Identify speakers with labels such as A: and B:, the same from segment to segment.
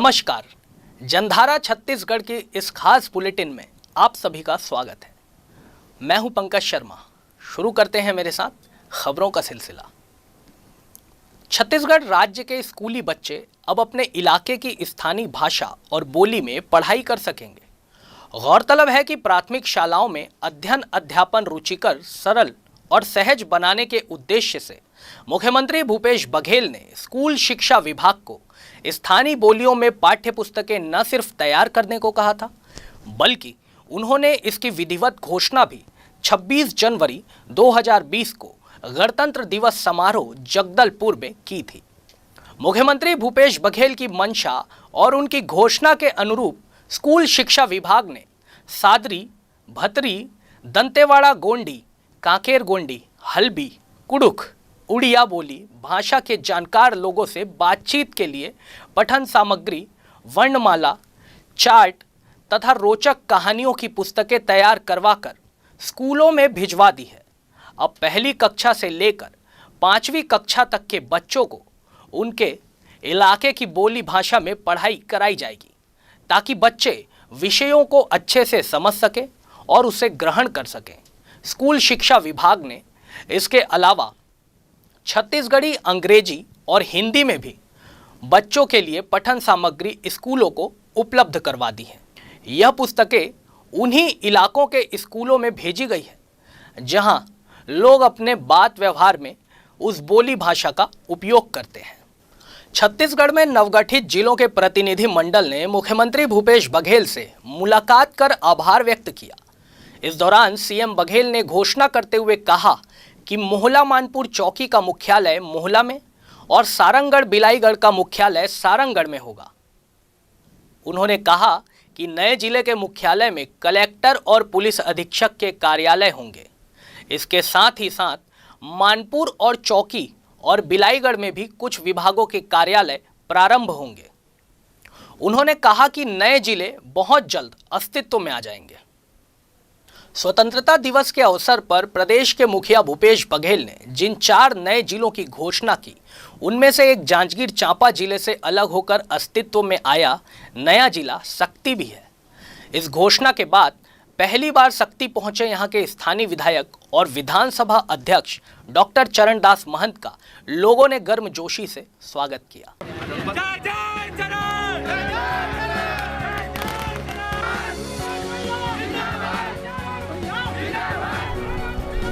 A: नमस्कार, जनधारा छत्तीसगढ़ की इस खास बुलेटिन में आप सभी का स्वागत है। मैं हूं पंकज शर्मा। शुरू करते हैं मेरे साथ खबरों का सिलसिला। छत्तीसगढ़ राज्य के स्कूली बच्चे अब अपने इलाके की स्थानीय भाषा और बोली में पढ़ाई कर सकेंगे। गौरतलब है कि प्राथमिक शालाओं में अध्ययन अध्यापन रुचिकर, सरल और सहज बनाने के उद्देश्य से मुख्यमंत्री भूपेश बघेल ने स्कूल शिक्षा विभाग को स्थानीय बोलियों में पाठ्य पुस्तकें न सिर्फ तैयार करने को कहा था, बल्कि उन्होंने इसकी विधिवत घोषणा भी 26 जनवरी 2020 को गणतंत्र दिवस समारोह जगदलपुर में की थी। मुख्यमंत्री भूपेश बघेल की मंशा और उनकी घोषणा के अनुरूप स्कूल शिक्षा विभाग ने सादरी, भतरी, दंतेवाड़ा गोंडी, कांकेर गोंडी, हल्बी, कुडुख, उड़िया बोली भाषा के जानकार लोगों से बातचीत के लिए पठन सामग्री, वर्णमाला, चार्ट तथा रोचक कहानियों की पुस्तकें तैयार करवाकर स्कूलों में भिजवा दी है। अब पहली कक्षा से लेकर 5वीं कक्षा तक के बच्चों को उनके इलाके की बोली भाषा में पढ़ाई कराई जाएगी, ताकि बच्चे विषयों को अच्छे से समझ सकें और उसे ग्रहण कर सकें। स्कूल शिक्षा विभाग ने इसके अलावा छत्तीसगढ़ी, अंग्रेजी और हिंदी में भी बच्चों के लिए पठन सामग्री स्कूलों को उपलब्ध करवा दी है। यह पुस्तकें उन्हीं इलाकों के स्कूलों में भेजी गई है जहां लोग अपने बात व्यवहार में उस बोली भाषा का उपयोग करते हैं। छत्तीसगढ़ में नवगठित जिलों के प्रतिनिधि मंडल ने मुख्यमंत्री भूपेश बघेल से मुलाकात कर आभार व्यक्त किया। इस दौरान सीएम बघेल ने घोषणा करते हुए कहा कि मोहला मानपुर चौकी का मुख्यालय मोहला में और सारंगढ़ बिलाईगढ़ का मुख्यालय सारंगढ़ में होगा। उन्होंने कहा कि नए जिले के मुख्यालय में कलेक्टर और पुलिस अधीक्षक के कार्यालय होंगे। इसके साथ ही साथ मानपुर और चौकी और बिलाईगढ़ में भी कुछ विभागों के कार्यालय प्रारंभ होंगे। उन्होंने कहा कि नए जिले बहुत जल्द अस्तित्व में आ जाएंगे। स्वतंत्रता दिवस के अवसर पर प्रदेश के मुखिया भूपेश बघेल ने जिन 4 नए जिलों की घोषणा की, उनमें से एक जांजगीर चांपा जिले से अलग होकर अस्तित्व में आया नया जिला सक्ती भी है। इस घोषणा के बाद पहली बार सक्ती पहुंचे यहां के स्थानीय विधायक और विधानसभा अध्यक्ष डॉक्टर चरणदास महंत का लोगों ने गर्मजोशी से स्वागत किया।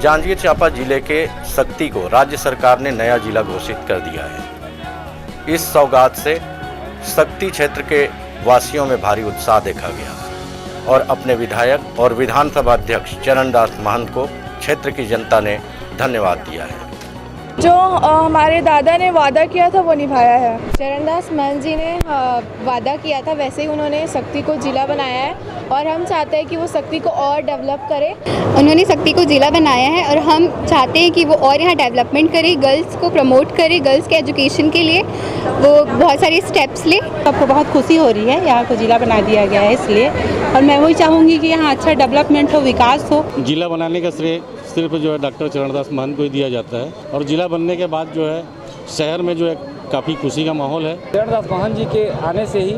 B: जांजगीर चांपा जिले के सक्ती को राज्य सरकार ने नया जिला घोषित कर दिया है। इस सौगात से सक्ती क्षेत्र के वासियों में भारी उत्साह देखा गया और अपने विधायक और विधानसभा अध्यक्ष चरणदास महंत को क्षेत्र की जनता ने धन्यवाद दिया है।
C: जो हमारे दादा ने वादा किया था वो निभाया है।
D: चरणदास महंत जी ने वादा किया था, वैसे ही उन्होंने सक्ती को जिला बनाया है और हम चाहते हैं कि वो सक्ती को और डेवलप करे।
E: उन्होंने सक्ती को जिला बनाया है और हम चाहते हैं कि वो और यहाँ डेवलपमेंट करे, गर्ल्स को प्रमोट करे, गर्ल्स के एजुकेशन के लिए वो बहुत सारे स्टेप्स ले।
F: सबको बहुत खुशी हो रही है, यहाँ को जिला बना दिया गया है इसलिए, और मैं वही चाहूँगी कि यहाँ अच्छा डेवलपमेंट हो, विकास हो।
G: जिला बनाने का श्रेय सिर्फ जो है डॉक्टर चरणदास महंत को ही दिया जाता है और जिला बनने के बाद जो है शहर में जो है काफ़ी खुशी का माहौल है।
H: चरणदास महंत जी के आने से ही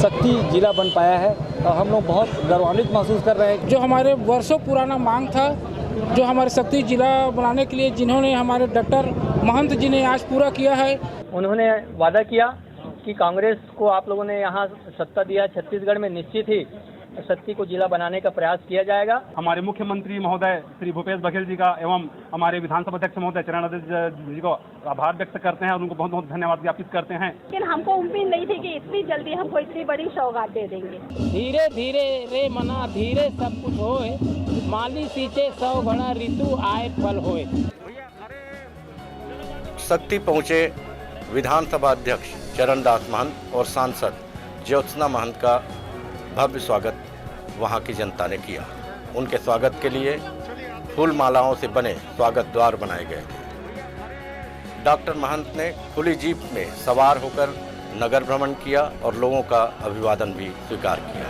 H: सक्ती जिला बन पाया है और हम लोग बहुत गौरवान्वित महसूस कर रहे हैं।
I: जो हमारे वर्षों पुराना मांग था, जो हमारे सक्ती जिला बनाने के लिए जिन्होंने हमारे डॉक्टर महंत जी ने आज पूरा किया है।
H: उन्होंने वादा किया कि कांग्रेस को आप लोगों ने यहाँ सत्ता दिया, छत्तीसगढ़ में निश्चित ही सक्ती को जिला बनाने का प्रयास किया जाएगा।
J: हमारे मुख्यमंत्री महोदय श्री भूपेश बघेल जी का एवं हमारे विधानसभा अध्यक्ष महोदय चरणदास जी को आभार व्यक्त करते हैं और उनको बहुत बहुत धन्यवाद ज्ञापित करते हैं।
K: लेकिन हमको उम्मीद नहीं थी कि इतनी जल्दी हमको इतनी बड़ी सौगात दे देंगे।
I: धीरे धीरे रे मना धीरे सब कुछ होए, माली सींचे 100 घड़ा ऋतु आए फल होए।
B: सक्ती पहुंचे विधानसभा अध्यक्ष चरणदास महंत और सांसद ज्योत्सना महंत का भव्य स्वागत वहां की जनता ने किया। उनके स्वागत के लिए फूल मालाओं से बने स्वागत द्वार बनाए गए थे। डॉक्टर महंत ने खुली जीप में सवार होकर नगर भ्रमण किया और लोगों का अभिवादन भी स्वीकार किया।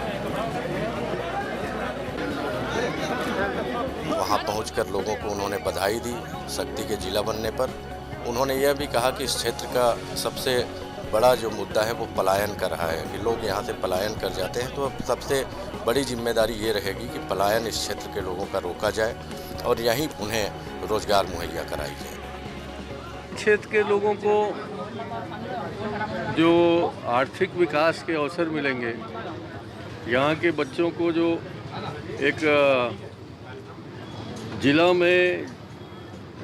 B: वहां पहुंचकर लोगों को उन्होंने बधाई दी सक्ती के जिला बनने पर। उन्होंने यह भी कहा कि इस क्षेत्र का सबसे बड़ा जो मुद्दा है वो पलायन कर रहा है कि लोग यहाँ से पलायन कर जाते हैं। तो अब सबसे बड़ी जिम्मेदारी ये रहेगी कि पलायन इस क्षेत्र के लोगों का रोका जाए और यहीं उन्हें रोजगार मुहैया कराई जाए।
L: क्षेत्र के लोगों को जो आर्थिक विकास के अवसर मिलेंगे, यहाँ के बच्चों को जो एक जिला में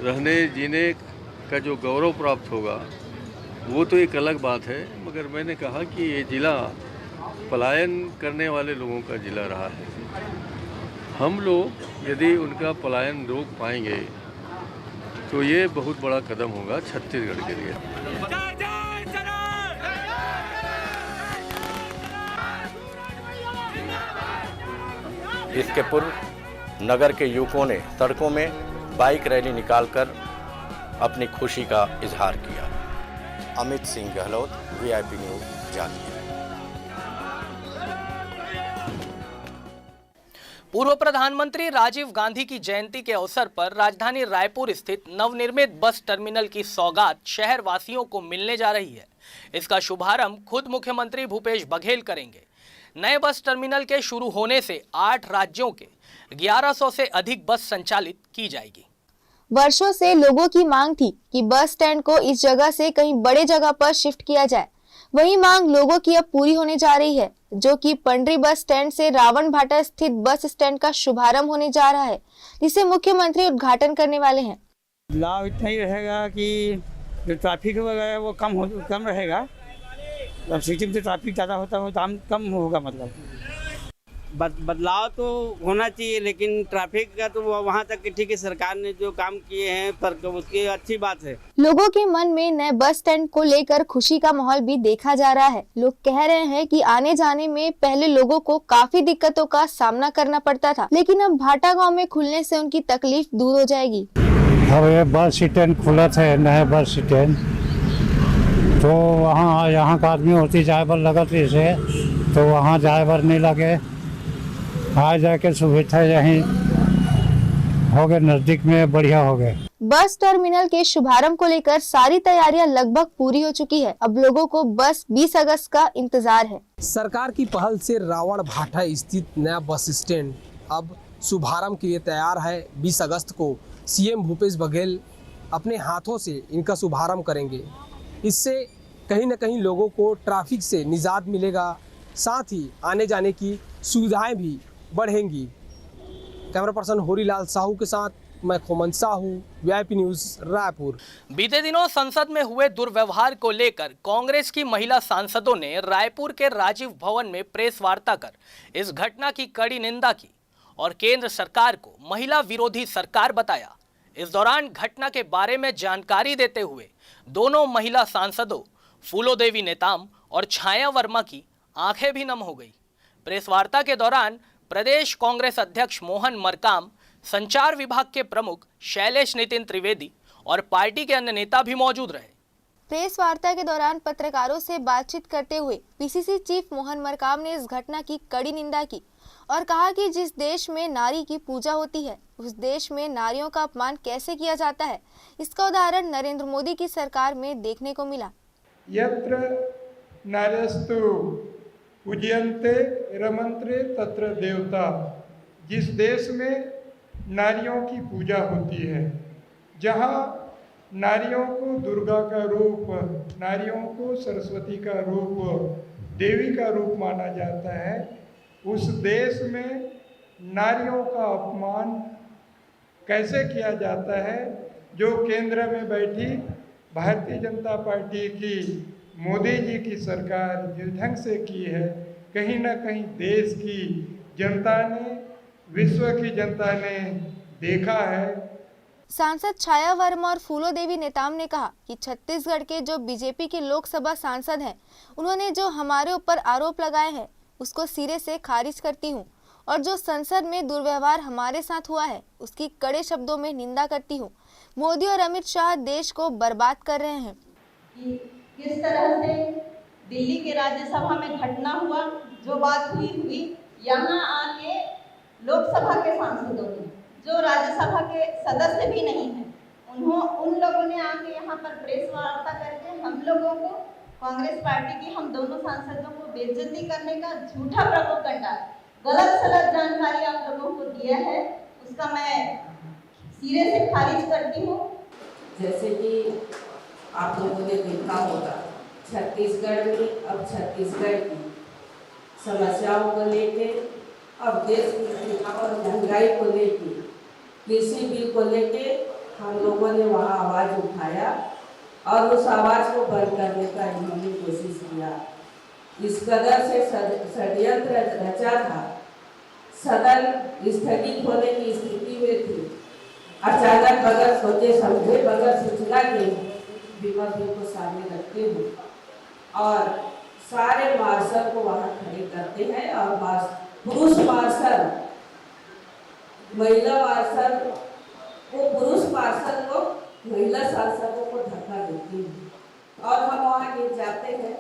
L: रहने जीने का जो गौरव प्राप्त होगा वो तो एक अलग बात है। मगर मैंने कहा कि ये जिला पलायन करने वाले लोगों का जिला रहा है। हम लोग यदि उनका पलायन रोक पाएंगे तो ये बहुत बड़ा कदम होगा छत्तीसगढ़ के लिए।
B: इसके पूर्व नगर के युवकों ने सड़कों में बाइक रैली निकालकर अपनी खुशी का इजहार किया। Amit Singh Gehlot, VIP news, Janjgir.
A: पूर्व प्रधानमंत्री राजीव गांधी की जयंती के अवसर पर राजधानी रायपुर स्थित नवनिर्मित बस टर्मिनल की सौगात शहर वासियों को मिलने जा रही है। इसका शुभारंभ खुद मुख्यमंत्री भूपेश बघेल करेंगे। नए बस टर्मिनल के शुरू होने से 8 राज्यों के 1100 से अधिक बस संचालित की जाएगी।
D: वर्षों से लोगों की मांग थी कि बस स्टैंड को इस जगह से कहीं बड़े जगह पर शिफ्ट किया जाए। वही मांग लोगों की अब पूरी होने जा रही है, जो कि पंडरी बस स्टैंड से रावण भाटा स्थित बस स्टैंड का शुभारंभ होने जा रहा है, जिसे मुख्यमंत्री उद्घाटन करने वाले हैं।
M: लाभ इतना ही रहेगा कि जो ट्रैफिक वगैरह वो कम रहेगा। जब सिटी में ट्रैफिक ज़्यादा होता है तो कम होगा। मतलब
N: बदलाव तो होना चाहिए, लेकिन ट्रैफिक का तो वहाँ तक ठीक है। सरकार ने जो काम किए हैं पर उसकी अच्छी बात है।
D: लोगों के मन में नए बस स्टैंड को लेकर खुशी का माहौल भी देखा जा रहा है। लोग कह रहे हैं कि आने जाने में पहले लोगों को काफी दिक्कतों का सामना करना पड़ता था, लेकिन अब भाटा गाँव में खुलने से उनकी तकलीफ दूर हो जाएगी।
O: अब ये बस स्टैंड खुला था, नया बस स्टैंड, तो वहाँ यहाँ का आदमी होती ड्राइवर लगत से, तो वहाँ ड्राइवर नहीं लगे। आ जाके सुविधा यहीं हो गए, नजदीक में बढ़िया हो गए।
D: बस टर्मिनल के शुभारंभ को लेकर सारी तैयारियां लगभग पूरी हो चुकी है। अब लोगों को बस 20 अगस्त का इंतजार है।
P: सरकार की पहल से रावण भाटा स्थित नया बस स्टैंड अब शुभारंभ के लिए तैयार है। 20 अगस्त को CM भूपेश बघेल अपने हाथों से इनका शुभारंभ करेंगे। इससे कहीं न कहीं लोगों को ट्रैफिक से निजात मिलेगा, साथ ही आने जाने की सुविधाएं भी बढ़ेंगी। कैमरा पर्सन होरीलाल साहू के साथ मैं खोमन साहू, VIP न्यूज, रायपुर।
A: बीते दिनों संसद में हुए दुर्व्यवहार को लेकर कांग्रेस की महिला सांसदों ने रायपुर के राजीव भवन में प्रेस वार्ता कर इस घटना की कड़ी निंदा की और केंद्र सरकार को महिला विरोधी सरकार बताया। इस दौरान घटना के बारे में जानकारी देते हुए दोनों महिला सांसदों फूलो देवी नेताम और छाया वर्मा की आंखें भी नम हो गई। प्रेस वार्ता के दौरान प्रदेश कांग्रेस अध्यक्ष मोहन मरकाम, संचार विभाग के प्रमुख शैलेश नितिन त्रिवेदी और पार्टी के अन्य नेता भी मौजूद रहे।
D: प्रेस वार्ता के दौरान पत्रकारों से बातचीत करते हुए PCC चीफ मोहन मरकाम ने इस घटना की कड़ी निंदा की और कहा कि जिस देश में नारी की पूजा होती है, उस देश में नारियों का अपमान कैसे किया जाता है, इसका उदाहरण नरेंद्र मोदी की सरकार में देखने को मिला।
Q: यत्र नार्यस्तु पूज्यन्ते रमन्ते तत्र देवता। जिस देश में नारियों की पूजा होती है, जहाँ नारियों को दुर्गा का रूप, नारियों को सरस्वती का रूप, देवी का रूप माना जाता है, उस देश में नारियों का अपमान कैसे किया जाता है। जो केंद्र में बैठी भारतीय जनता पार्टी की मोदी जी की सरकार जिस ढंग से की है, कहीं ना कहीं देश की जनता ने, विश्व की जनता ने देखा है।
D: सांसद छाया वर्मा और फूलो देवी नेताम ने कहा कि छत्तीसगढ़ के जो बीजेपी के लोकसभा सांसद हैं, उन्होंने जो हमारे ऊपर आरोप लगाए हैं उसको सिरे से खारिज करती हूं और जो संसद में दुर्व्यवहार हमारे साथ हुआ है उसकी कड़े शब्दों में निंदा करती हूं। मोदी और अमित शाह देश को बर्बाद कर रहे हैं।
K: किस तरह से दिल्ली के राज्यसभा में घटना हुआ, जो बात हुई यहाँ आके लोकसभा के सांसदों ने, जो राज्यसभा के सदस्य भी नहीं हैं, उन लोगों ने आके यहाँ पर प्रेस वार्ता करके हम लोगों को कांग्रेस पार्टी की हम दोनों सांसदों को बेइज्जती करने का झूठा प्रोपेगेंडा, गलत सलत जानकारी आप लोगों को दिया है, उसका मैं सिरे से खारिज करती हूँ।
R: जैसे कि आप लोगों ने देखा होगा, छत्तीसगढ़ में अब छत्तीसगढ़ की समस्याओं को लेके, अब देश की और महंगाई को लेके, कृषि बिल को लेके हम लोगों ने वहाँ आवाज़ उठाया और उस आवाज़ को बंद करने का इन्होंने कोशिश किया। इस कदर से षड्यंत्र रचा था, सदन स्थगित होने की स्थिति में थी। अचानक बगैर सोचे समझे, बगैर सूचना के विपक्ष को सामने रखते हुए और सारे मार्शल को वहाँ खड़े करते हैं और पुरुष मार्शल, महिला मार्शल को, पुरुष मार्शल को महिला सांसदों को धक्का देते हैं और हम वहाँ गिर जाते हैं।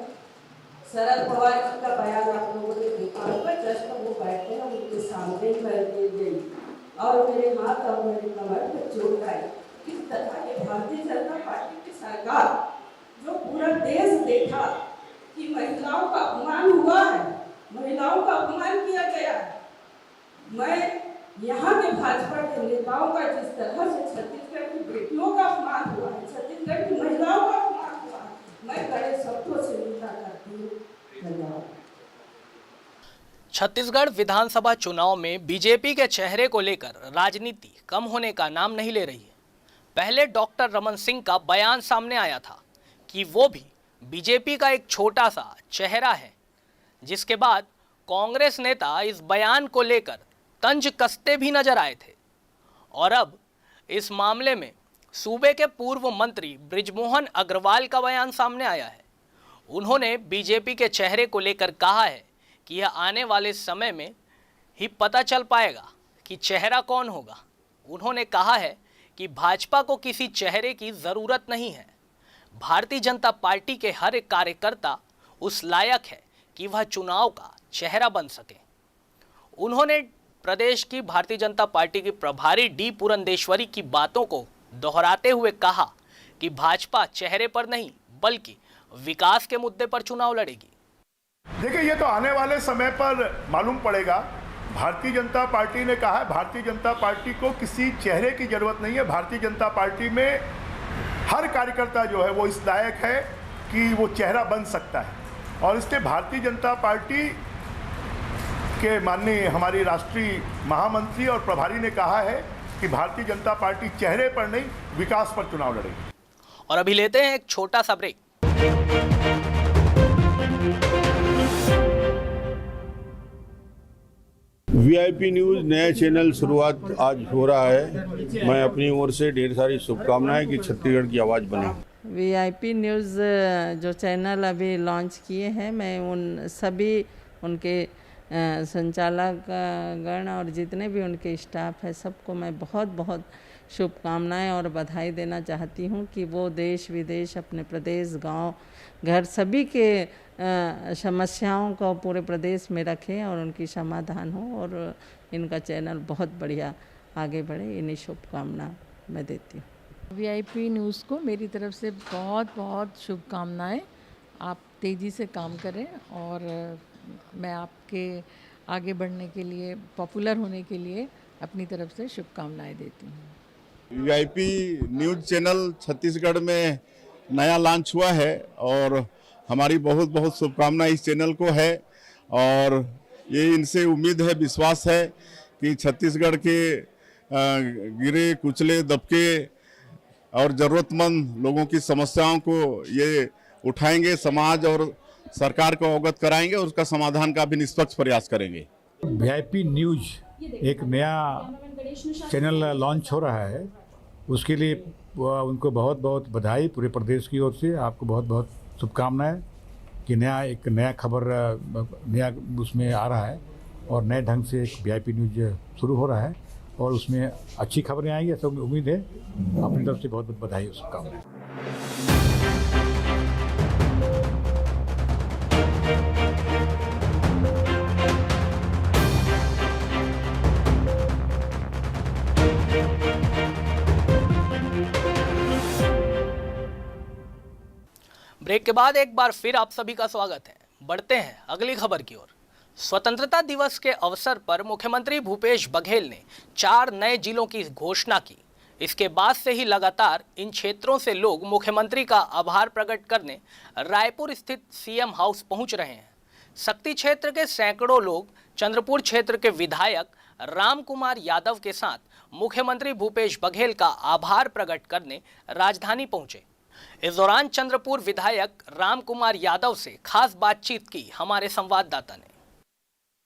R: शरद पवार जी का बयान आप लोगों ने देखा होगा, जस्ट वो बैठे हैं, उनके सामने ही मैं गिर गई और मेरे हाथ और मेरे कमर पे चोट आई। किस तरह के भारतीय जनता पार्टी की सरकार, जो पूरा देश देखा कि महिलाओं का अपमान हुआ है, महिलाओं का अपमान किया गया। मैं यहाँ के भाजपा के नेताओं का जिस तरह से छत्तीसगढ़ की बेटियों का अपमान हुआ है, छत्तीसगढ़ की महिलाओं का अपमान हुआ है, मैं बड़े शब्दों से निंदा करती हूँ। धन्यवाद।
A: छत्तीसगढ़ विधानसभा चुनाव में बीजेपी के चेहरे को लेकर राजनीति कम होने का नाम नहीं ले रही है। पहले डॉक्टर रमन सिंह का बयान सामने आया था कि वो भी बीजेपी का एक छोटा सा चेहरा है, जिसके बाद कांग्रेस नेता इस बयान को लेकर तंज कसते भी नजर आए थे। और अब इस मामले में सूबे के पूर्व मंत्री बृजमोहन अग्रवाल का बयान सामने आया है। उन्होंने बीजेपी के चेहरे को लेकर कहा है कि यह आने वाले समय में ही पता चल पाएगा कि चेहरा कौन होगा। उन्होंने कहा है कि भाजपा को किसी चेहरे की ज़रूरत नहीं है। भारतीय जनता पार्टी के हर एक कार्यकर्ता उस लायक है कि वह चुनाव का चेहरा बन सके। उन्होंने प्रदेश की भारतीय जनता पार्टी की प्रभारी डी पुरंदेश्वरी की बातों को दोहराते हुए कहा कि भाजपा चेहरे पर नहीं बल्कि विकास के मुद्दे पर चुनाव लड़ेगी।
S: देखिए, ये तो आने वाले समय पर मालूम पड़ेगा। भारतीय जनता पार्टी ने कहा है, भारतीय जनता पार्टी को किसी चेहरे की जरूरत नहीं है। भारतीय जनता पार्टी में हर कार्यकर्ता जो है वो इस लायक है कि वो चेहरा बन सकता है। और इसलिए भारतीय जनता पार्टी के माननीय हमारी राष्ट्रीय महामंत्री और प्रभारी ने कहा है कि भारतीय जनता पार्टी चेहरे पर नहीं विकास पर चुनाव लड़ेगी।
A: और अभी लेते हैं एक छोटा सा ब्रेक।
T: वीआईपी न्यूज़ नया चैनल शुरुआत आज हो रहा है। मैं अपनी ओर से ढेर सारी शुभकामनाएं कि छत्तीसगढ़ की आवाज़ बने।
U: वीआईपी न्यूज़ जो चैनल अभी लॉन्च किए हैं, मैं उन सभी उनके संचालक गण और जितने भी उनके स्टाफ है सबको मैं बहुत बहुत शुभकामनाएं और बधाई देना चाहती हूं कि वो देश विदेश, अपने प्रदेश, गांव, घर सभी के समस्याओं को पूरे प्रदेश में रखें और उनकी समाधान हो और इनका चैनल बहुत बढ़िया आगे बढ़े। इन्हीं शुभकामना मैं देती हूँ।
V: वीआईपी न्यूज़ को मेरी तरफ से बहुत बहुत शुभकामनाएं। आप तेज़ी से काम करें और मैं आपके आगे बढ़ने के लिए, पॉपुलर होने के लिए अपनी तरफ से शुभकामनाएं देती हूँ।
T: वीआईपी न्यूज़ चैनल छत्तीसगढ़ में नया लॉन्च हुआ है और हमारी बहुत बहुत शुभकामनाएं इस चैनल को है। और ये इनसे उम्मीद है, विश्वास है कि छत्तीसगढ़ के गिरे कुचले दबके और ज़रूरतमंद लोगों की समस्याओं को ये उठाएंगे, समाज और सरकार को अवगत कराएंगे और उसका समाधान का भी निष्पक्ष प्रयास करेंगे।
W: वीआईपी न्यूज़ एक नया चैनल लॉन्च हो रहा है, उसके लिए उनको बहुत बहुत बधाई पूरे प्रदेश की ओर से। आपको बहुत बहुत शुभकामनाएं कि एक नया खबर नया उसमें आ रहा है और नए ढंग से एक वीआईपी न्यूज़ शुरू हो रहा है और उसमें अच्छी खबरें आएंगी, ऐसा उम्मीद है। अपनी तरफ से बहुत बहुत बधाई और शुभकामनाएं।
A: ब्रेक के बाद एक बार फिर आप सभी का स्वागत है। बढ़ते हैं अगली खबर की ओर। स्वतंत्रता दिवस के अवसर पर मुख्यमंत्री भूपेश बघेल ने 4 नए जिलों की घोषणा की। इसके बाद से ही लगातार इन क्षेत्रों से लोग मुख्यमंत्री का आभार प्रकट करने रायपुर स्थित सीएम हाउस पहुंच रहे हैं। शक्ति क्षेत्र के सैकड़ों लोग चंद्रपुर क्षेत्र के विधायक राम कुमार यादव के साथ मुख्यमंत्री भूपेश बघेल का आभार प्रकट करने राजधानी पहुंचे। इस दौरान चंद्रपुर विधायक राम कुमार यादव से खास बातचीत की हमारे संवाददाता ने।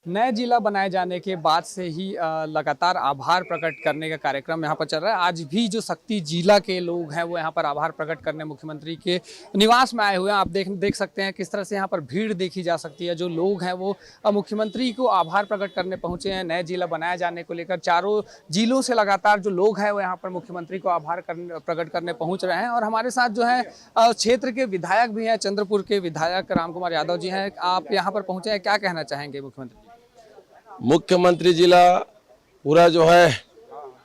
C: नए जिला बनाए जाने के बाद से ही लगातार आभार प्रकट करने का कार्यक्रम यहाँ पर चल रहा है। आज भी जो शक्ति जिला के लोग हैं वो यहाँ पर आभार प्रकट करने मुख्यमंत्री के निवास में आए हुए हैं। आप देख सकते हैं किस तरह से यहाँ पर भीड़ देखी जा सकती है। जो लोग हैं वो मुख्यमंत्री को आभार प्रकट करने पहुँचे हैं। नए जिला बनाए जाने को लेकर चारों जिलों से लगातार जो लोग हैं वो यहाँ पर मुख्यमंत्री को आभार प्रकट करने पहुँच रहे हैं। और हमारे साथ जो है क्षेत्र के विधायक भी हैं, चंद्रपुर के विधायक राम कुमार यादव जी हैं। आप यहाँ पर पहुँचे हैं, क्या कहना चाहेंगे मुख्यमंत्री?
E: मुख्यमंत्री जिला पूरा जो है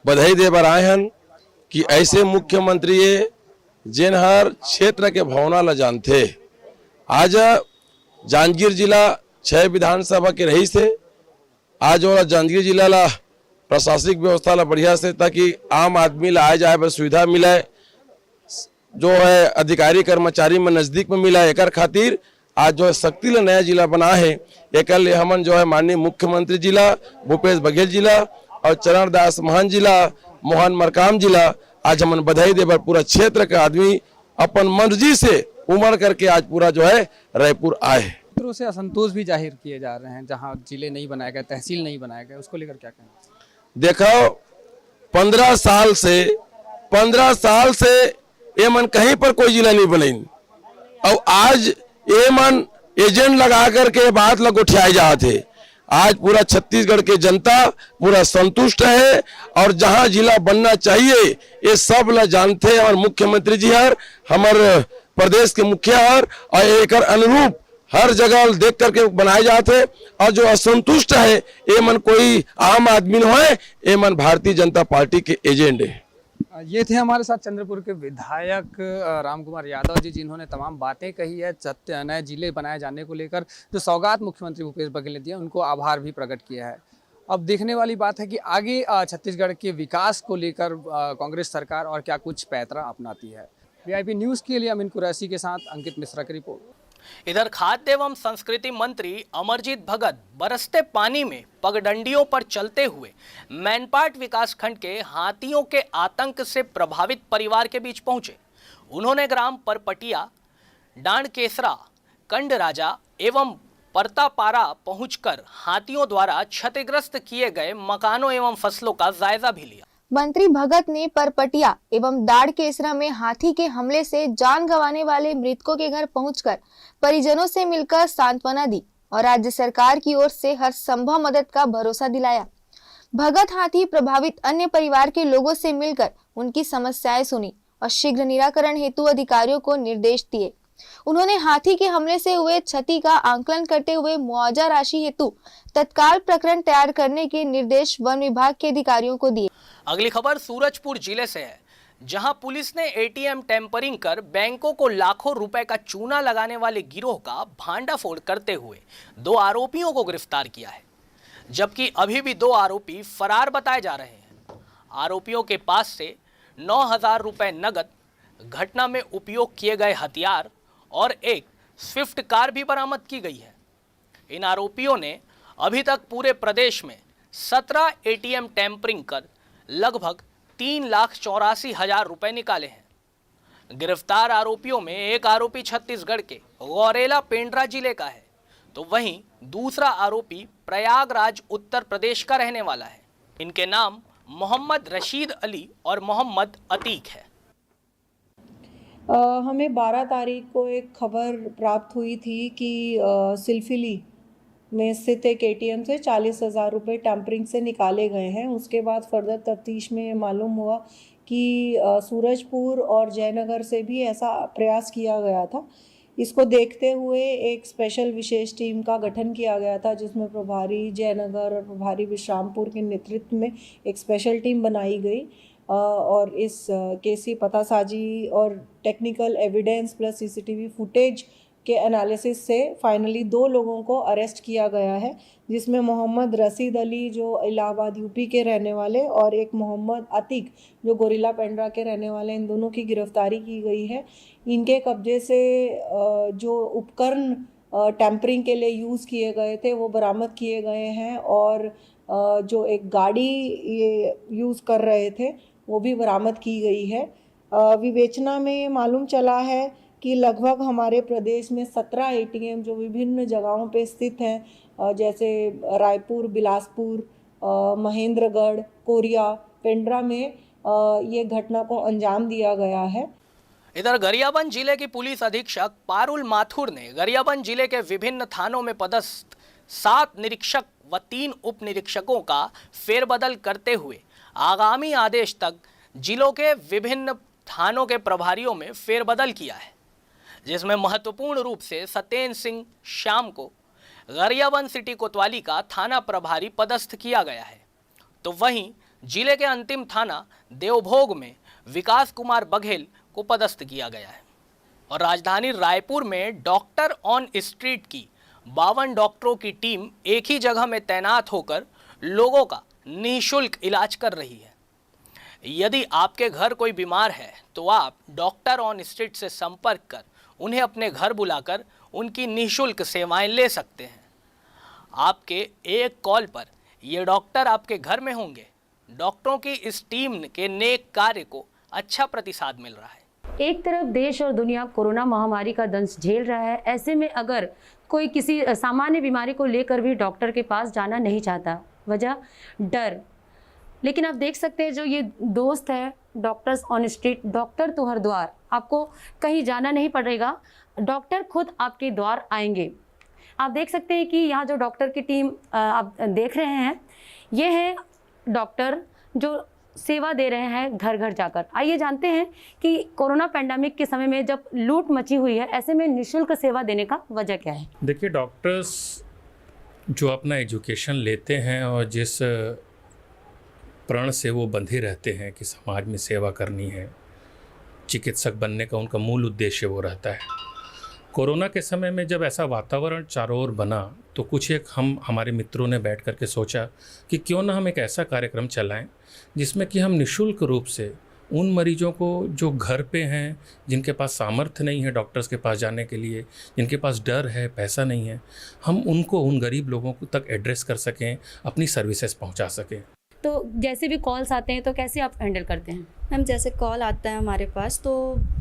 E: बधाई दे बर आए हैं कि ऐसे मुख्यमंत्री जिन हर क्षेत्र के भावना ला जानते। आज जांजगीर जिला 6 विधानसभा के रही से आज और जांजगीर जिला ला प्रशासनिक व्यवस्था ला बढ़िया से ताकि आम आदमी ला आए जाए पर सुविधा मिले, जो है अधिकारी कर्मचारी में नजदीक में मिला। एक खातिर आज जो है शक्ति ला नया जिला बना है। एक हमन जो है माननीय मुख्यमंत्री जिला भूपेश बघेल जिला और चरणदास महंत जिला मोहन मरकाम जिला आज हमन बधाई देवर पूरा क्षेत्र का आदमी अपन मर्जी से उमड़ करके आज पूरा जो है रायपुर आए।
C: क्षेत्रों से असंतोष भी जाहिर किए जा रहे हैं जहां जिले नहीं बनाए गए, तहसील नहीं बनाए गए, उसको लेकर क्या कहना?
E: देखो 15 साल से ये मन कहीं पर कोई जिला नहीं बने और आज ये मन एजेंट लगा करके बात लग उठाए जाते। आज पूरा छत्तीसगढ़ के जनता पूरा संतुष्ट है और जहां जिला बनना चाहिए ये सब ला जानते हैं। और मुख्यमंत्री जी हर हमारे प्रदेश के मुखिया हर और एक अनुरूप हर जगह देख करके बनाए जाते। और जो असंतुष्ट है ये मन कोई आम आदमी न है, ये मन भारतीय जनता पार्टी के एजेंट है।
C: ये थे हमारे साथ चंद्रपुर के विधायक राम कुमार यादव जी, जिन्होंने तमाम बातें कही है नए जिले बनाए जाने को लेकर। जो सौगात मुख्यमंत्री भूपेश बघेल ने दिया उनको आभार भी प्रकट किया है। अब देखने वाली बात है कि आगे छत्तीसगढ़ के विकास को लेकर कांग्रेस सरकार और क्या कुछ पैतरा अपनाती है। वीआईपी न्यूज़ के लिए अमीन कुरैशी के साथ अंकित मिश्रा की रिपोर्ट।
A: इधर खाद्य एवं संस्कृति मंत्री अमरजीत भगत बरसते पानी में पगडंडियों पर चलते हुए मैनपाट विकासखंड के हाथियों के आतंक से प्रभावित परिवार के बीच पहुंचे। उन्होंने ग्राम परपटिया, डांडकेसरा, कंडराजा एवं परतापारा पहुंचकर हाथियों द्वारा क्षतिग्रस्त किए गए मकानों एवं फसलों का जायजा भी लिया।
D: मंत्री भगत ने परपटिया एवं दाड़केसरा में हाथी के हमले से जान गंवाने वाले मृतकों के घर पहुंचकर परिजनों से मिलकर सांत्वना दी और राज्य सरकार की ओर से हर संभव मदद का भरोसा दिलाया। भगत हाथी प्रभावित अन्य परिवार के लोगों से मिलकर उनकी समस्याएं सुनी और शीघ्र निराकरण हेतु अधिकारियों को निर्देश दिए। उन्होंने हाथी के हमले से हुए क्षति का आंकलन करते हुए मुआवजा राशि हेतु तत्काल प्रकरण तैयार करने के निर्देश वन विभाग के अधिकारियों को दिए।
A: अगली खबर सूरजपुर जिले से है, जहां पुलिस ने एटीएम टेम्परिंग कर बैंकों को लाखों रुपए का चूना लगाने वाले गिरोह का भांडाफोड़ करते हुए 2 आरोपियों को गिरफ्तार किया है, जबकि अभी भी 2 आरोपी फरार बताए जा रहे हैं। आरोपियों के पास से 9,000 रुपए नगद, घटना में उपयोग किए गए हथियार और एक स्विफ्ट कार भी बरामद की गई है। इन आरोपियों ने अभी तक पूरे प्रदेश में 17 एटीएम टेम्परिंग कर लगभग 3,84,000 रुपए निकाले हैं। गिरफ्तार आरोपियों में एक आरोपी छत्तीसगढ़ के गौरेला पेंड्रा जिले का है, तो वहीं दूसरा आरोपी प्रयागराज उत्तर प्रदेश का रहने वाला है। इनके नाम मोहम्मद रशीद अली और मोहम्मद अतीक है।
F: हमें 12 तारीख को एक खबर प्राप्त हुई थी कि सिलफिली में स्थित एक एटीएम से 40,000 रुपये टैम्परिंग से निकाले गए हैं। उसके बाद फर्दर तफ्तीश में मालूम हुआ कि सूरजपुर और जयनगर से भी ऐसा प्रयास किया गया था। इसको देखते हुए एक स्पेशल विशेष टीम का गठन किया गया था, जिसमें प्रभारी जयनगर और प्रभारी विश्रामपुर के नेतृत्व में एक स्पेशल टीम बनाई गई और इस केस की पतासाजी और technical evidence plus CCTV footage के एनालिसिस से फाइनली 2 लोगों को अरेस्ट किया गया है, जिसमें मोहम्मद रशीद अली जो इलाहाबाद यूपी के रहने वाले और एक मोहम्मद अतीक जो गोरिल्ला पेंड्रा के रहने वाले, इन दोनों की गिरफ्तारी की गई है। इनके कब्जे से जो उपकरण टैंपरिंग के लिए यूज़ किए गए थे वो बरामद किए गए हैं और जो एक गाड़ी ये यूज़ कर रहे थे वो भी बरामद की गई है। विवेचना में मालूम चला है कि लगभग हमारे प्रदेश में 17 ATM जो विभिन्न जगहों पे स्थित हैं, जैसे रायपुर, बिलासपुर, महेंद्रगढ़, कोरिया, पेंड्रा में ये घटना को अंजाम दिया गया है।
A: इधर गरियाबंद जिले की पुलिस अधीक्षक पारुल माथुर ने गरियाबंद जिले के विभिन्न थानों में पदस्थ 7 निरीक्षक व 3 उप निरीक्षकों का फेरबदल करते हुए आगामी आदेश तक जिलों के विभिन्न थानों के प्रभारियों में फेरबदल किया है, जिसमें महत्वपूर्ण रूप से सत्येंद्र सिंह श्याम को गरियाबंद सिटी कोतवाली का थाना प्रभारी पदस्थ किया गया है। तो वहीं जिले के अंतिम थाना देवभोग में विकास कुमार बघेल को पदस्थ किया गया है और राजधानी रायपुर में डॉक्टर ऑन स्ट्रीट की 52 डॉक्टरों की टीम एक ही जगह में तैनात होकर लोगों का निःशुल्क इलाज कर रही है। यदि आपके घर कोई बीमार है तो आप डॉक्टर ऑन स्ट्रीट से संपर्क कर उन्हें अपने घर बुलाकर उनकी निःशुल्क सेवाएं ले सकते हैं। आपके एक कॉल पर ये डॉक्टर आपके घर में होंगे। डॉक्टरों की इस टीम के नेक कार्य को अच्छा प्रतिसाद मिल रहा है।
G: एक तरफ देश और दुनिया कोरोना महामारी का दंश झेल रहा है, ऐसे में अगर कोई किसी सामान्य बीमारी को लेकर भी डॉक्टर के पास जाना नहीं चाहता, वजह डर। लेकिन आप देख सकते हैं जो ये दोस्त है डॉक्टर्स ऑन स्ट्रीट, डॉक्टर तो हर द्वार, आपको कहीं जाना नहीं पड़ेगा, डॉक्टर खुद आपके द्वार आएंगे। आप देख सकते हैं कि यहाँ जो डॉक्टर की टीम आप देख रहे हैं, ये है डॉक्टर जो सेवा दे रहे हैं घर घर जाकर। आइए जानते हैं कि कोरोना पैंडेमिक के समय में जब लूट मची हुई है, ऐसे में निःशुल्क सेवा देने का वजह क्या है?
H: देखिए, डॉक्टर्स जो अपना एजुकेशन लेते हैं और जिस प्रण से वो बंधे रहते हैं कि समाज में सेवा करनी है, चिकित्सक बनने का उनका मूल उद्देश्य वो रहता है। कोरोना के समय में जब ऐसा वातावरण चारों ओर बना तो कुछ एक हमारे मित्रों ने बैठ कर के सोचा कि क्यों ना हम एक ऐसा कार्यक्रम चलाएं जिसमें कि हम निःशुल्क रूप से उन मरीजों को जो घर पे हैं, जिनके पास सामर्थ्य नहीं है डॉक्टर्स के पास जाने के लिए, जिनके पास डर है, पैसा नहीं है, हम उनको, उन गरीब लोगों को तक एड्रेस कर सकें, अपनी सर्विसेज पहुंचा सकें।
G: तो जैसे भी कॉल्स आते हैं तो कैसे आप हैंडल करते हैं?
J: मैम, जैसे कॉल आता है हमारे पास तो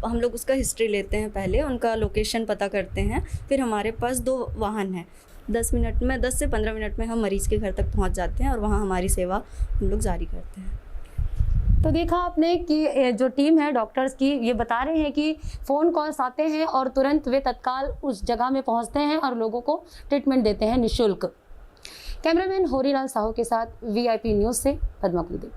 J: हम लोग उसका हिस्ट्री लेते हैं, पहले उनका लोकेशन पता करते हैं, फिर हमारे पास 2 वाहन हैं, 10 से 15 मिनट में हम मरीज़ के घर तक पहुंच जाते हैं और वहां हमारी सेवा हम लोग जारी करते हैं।
G: तो देखा आपने कि जो टीम है डॉक्टर्स की, ये बता रहे हैं कि फ़ोन कॉल्स आते हैं और तुरंत वे तत्काल उस जगह में पहुंचते हैं और लोगों को ट्रीटमेंट देते हैं निःशुल्क। कैमरामैन होरीलाल साहू के साथ VIP न्यूज़ से पद्मा कुलदीप।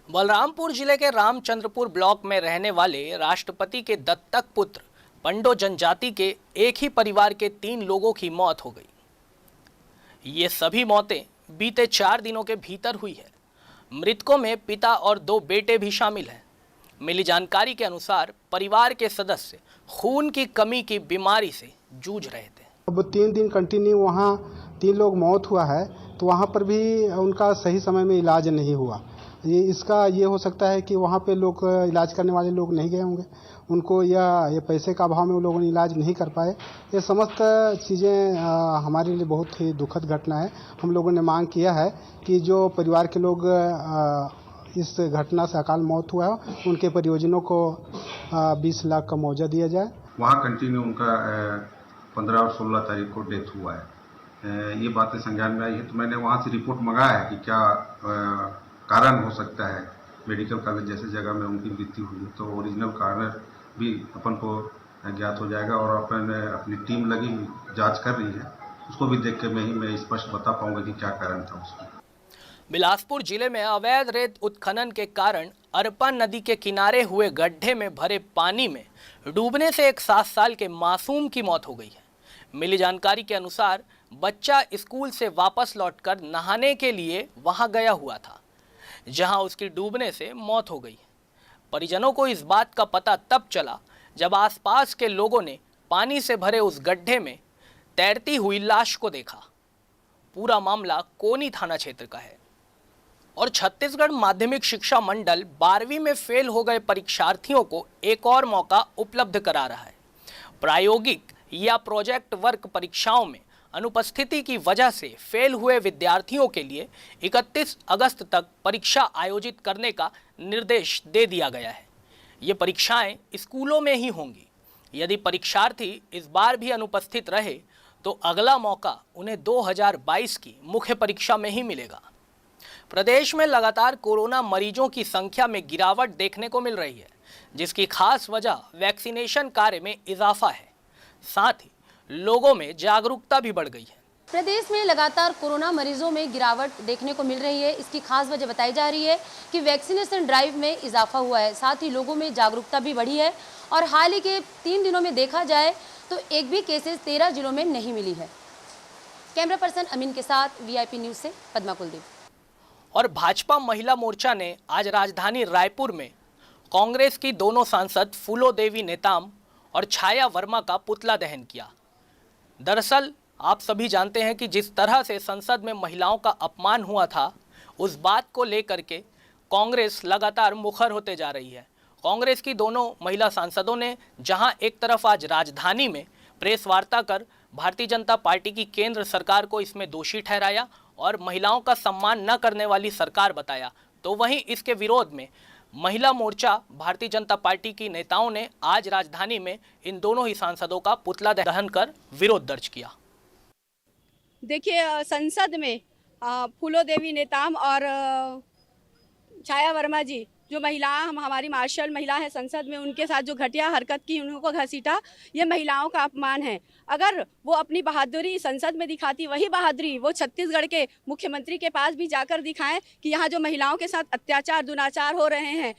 A: बलरामपुर जिले के रामचंद्रपुर ब्लॉक में रहने वाले राष्ट्रपति के दत्तक पुत्र पंडो जनजाति के एक ही परिवार के 3 लोगों की मौत हो गई। ये सभी मौतें बीते 4 दिनों के भीतर हुई है। मृतकों में पिता और 2 बेटे भी शामिल हैं। मिली जानकारी के अनुसार परिवार के सदस्य खून की कमी की बीमारी से जूझ रहे थे।
X: अब 3 दिन कंटिन्यू वहाँ 3 लोग मौत हुआ है, तो वहाँ पर भी उनका सही समय में इलाज नहीं हुआ। ये हो सकता है कि वहाँ पे लोग इलाज करने वाले लोग नहीं गए होंगे, उनको ये पैसे का अभाव में वो लोगों ने इलाज नहीं कर पाए। ये समस्त चीज़ें हमारे लिए बहुत ही दुखद घटना है। हम लोगों ने मांग किया है कि जो परिवार के लोग इस घटना से अकाल मौत हुआ है, उनके परिजनों को 20 लाख का मुआवजा दिया जाए।
Y: वहाँ कंटिन्यू उनका 15 और 16 तारीख को डेथ हुआ है। ये बातें संज्ञान में आई है, तो मैंने वहाँ से रिपोर्ट मंगाया है कि क्या कारण हो सकता है। मेडिकल कॉलेज जैसे जगह में उनकी मृत्यु हुई है, तो ओरिजिनल कारण भी अपन को ज्ञात हो जाएगा और अपनी टीम लगी जांच कर रही है, उसको भी देख के मैं स्पष्ट बता पाऊंगा कि क्या कारण था उसका।
A: बिलासपुर जिले में अवैध रेत उत्खनन के कारण अरपा नदी के किनारे हुए गड्ढे में भरे पानी में डूबने से एक 7 साल के मासूम की मौत हो गई है। मिली जानकारी के अनुसार बच्चा स्कूल से वापस लौटकर नहाने के लिए वहां गया हुआ था। जहां उसकी डूबने से मौत हो गई। परिजनों को इस बात का पता तब चला जब आसपास के लोगों ने पानी से भरे उस गड्ढे में तैरती हुई लाश को देखा। पूरा मामला कोनी थाना क्षेत्र का है और छत्तीसगढ़ माध्यमिक शिक्षा मंडल 12वीं में फेल हो गए परीक्षार्थियों को एक और मौका उपलब्ध करा रहा है। प्रायोगिक या प्रोजेक्ट वर्क परीक्षाओं में अनुपस्थिति की वजह से फेल हुए विद्यार्थियों के लिए 31 अगस्त तक परीक्षा आयोजित करने का निर्देश दे दिया गया है। ये परीक्षाएं स्कूलों में ही होंगी। यदि परीक्षार्थी इस बार भी अनुपस्थित रहे तो अगला मौका उन्हें 2022 की मुख्य परीक्षा में ही मिलेगा। प्रदेश में लगातार कोरोना मरीजों की संख्या में गिरावट देखने को मिल रही है, जिसकी खास वजह वैक्सीनेशन कार्य में इजाफा है। साथ ही लोगों में जागरूकता भी बढ़ गई है।
G: प्रदेश में लगातार कोरोना मरीजों में गिरावट देखने को मिल रही है। इसकी खास वजह बताई जा रही है कि वैक्सीनेशन ड्राइव में इजाफा हुआ है, साथ ही लोगों में जागरूकता भी बढ़ी है और हाल ही के 3 दिनों में देखा जाए तो एक भी केसेस 13 जिलों में नहीं मिली है। कैमरा पर्सन अमीन के साथ वीआईपी न्यूज से पद्मा कुलदीप।
A: और भाजपा महिला मोर्चा ने आज राजधानी रायपुर में कांग्रेस की दोनों सांसद फूलो देवी नेताम और छाया वर्मा का पुतला दहन किया। दरअसल आप सभी जानते हैं कि जिस तरह से संसद में महिलाओं का अपमान हुआ था, उस बात को लेकर के कांग्रेस लगातार मुखर होते जा रही है। कांग्रेस की दोनों महिला सांसदों ने जहां एक तरफ आज राजधानी में प्रेस वार्ता कर भारतीय जनता पार्टी की केंद्र सरकार को इसमें दोषी ठहराया और महिलाओं का सम्मान न करने वाली सरकार बताया, तो वहीं इसके विरोध में महिला मोर्चा भारतीय जनता पार्टी की नेताओं ने आज राजधानी में इन दोनों ही सांसदों का पुतला दहन कर विरोध दर्ज किया।
B: देखिए, संसद में फूलो देवी नेताम और छाया वर्मा जी जो महिला हमारी मार्शल महिला है संसद में, उनके साथ जो घटिया हरकत की, उनको घसीटा, ये महिलाओं का अपमान है। अगर वो अपनी बहादुरी संसद में दिखाती, वही बहादुरी वो छत्तीसगढ़ के मुख्यमंत्री के पास भी जाकर दिखाएं कि यहाँ जो महिलाओं के साथ अत्याचार दुराचार हो रहे हैं,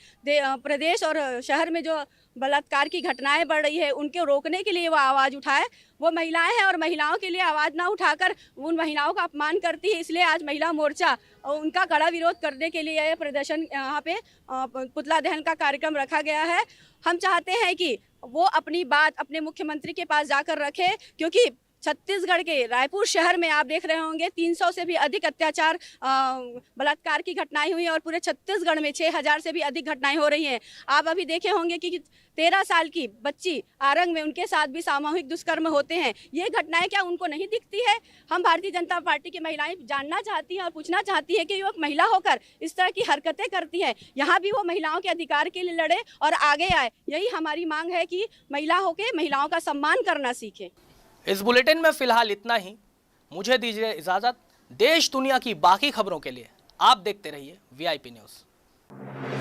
B: प्रदेश और शहर में जो बलात्कार की घटनाएं बढ़ रही है, उनको रोकने के लिए वो आवाज़ उठाए। वो महिलाएं हैं और महिलाओं के लिए आवाज़ ना उठाकर उन महिलाओं का अपमान करती है। इसलिए आज महिला मोर्चा उनका कड़ा विरोध करने के लिए प्रदर्शन यहाँ पे पुतला दहन का कार्यक्रम रखा गया है। हम चाहते हैं कि वो अपनी बात अपने मुख्यमंत्री के पास जाकर रखे, क्योंकि छत्तीसगढ़ के रायपुर शहर में आप देख रहे होंगे 300 से भी अधिक अत्याचार बलात्कार की घटनाएं हुई और पूरे छत्तीसगढ़ में 6000 से भी अधिक घटनाएं हो रही हैं। आप अभी देखे होंगे कि 13 साल की बच्ची आरंग में, उनके साथ भी सामूहिक दुष्कर्म होते हैं। ये घटनाएं क्या उनको नहीं दिखती है? हम भारतीय जनता पार्टी की महिलाएं जानना चाहती हैं और पूछना चाहती है कि वो एक महिला होकर इस तरह की हरकतें करती हैं, यहाँ भी वो महिलाओं के अधिकार के लिए लड़े और आगे आए। यही हमारी मांग है कि महिला होकर महिलाओं का सम्मान करना सीखे।
A: इस बुलेटिन में फिलहाल इतना ही। मुझे दीजिए इजाजत। देश दुनिया की बाकी खबरों के लिए आप देखते रहिए वीआईपी न्यूज़।